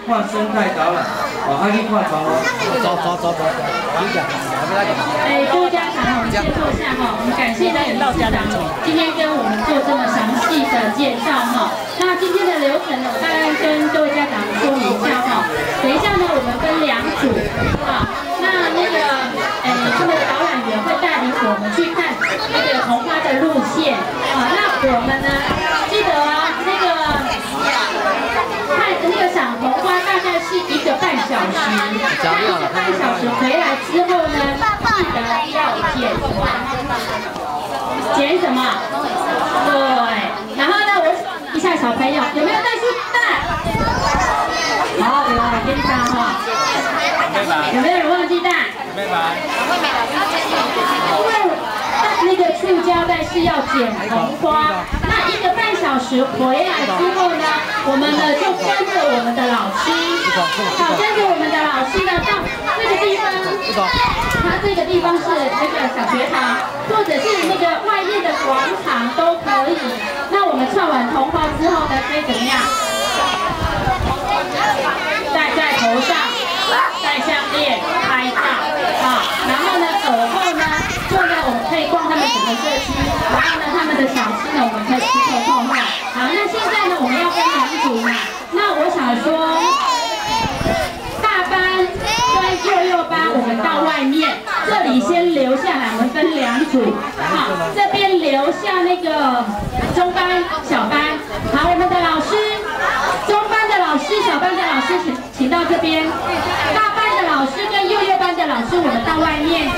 看生态导览，还去看房屋。走，各位家长，我们先坐下哈。我们感谢呢李市长今天跟我们做这么详细的介绍哈。那今天的流程呢，我大概跟各位家长说明一下哈。等一下呢，我们分2组啊。那个他们的导览员会带领我们去看那个桐花的路线啊。那我们呢，记得啊，看那个赏桐花大概是1个半小时。那1个半小时回来之后呢，记得要剪什么？剪什么？对。然后呢，我问一下小朋友有没有带书袋？好，有，我跟你讲哈。有没有人忘记带？没买。因为那个塑胶袋是要剪桐花，那1个半小时回来之后呢，我们呢就跟着我们的老师，好，跟着我们的老师呢到那个地方，它这个地方是那个小学堂，或者是那个外面的广场都可以。那我们串完桐花之后呢，可以怎么样？戴在头上，戴项链，拍照啊。然后呢，耳后呢，我们可以逛他们整个社区。然后呢，他们的小吃呢，我们可以吃口口哈。好，那现在呢，我们要分2组嘛。那我想说，大班跟幼班，我们到外面，这里先留下来，我们分2组。好，这边留下那个中班、小班。好，我们的老师，中班的老师、小班的老师请到这边，大班的老师跟幼班的老师，我们到外面。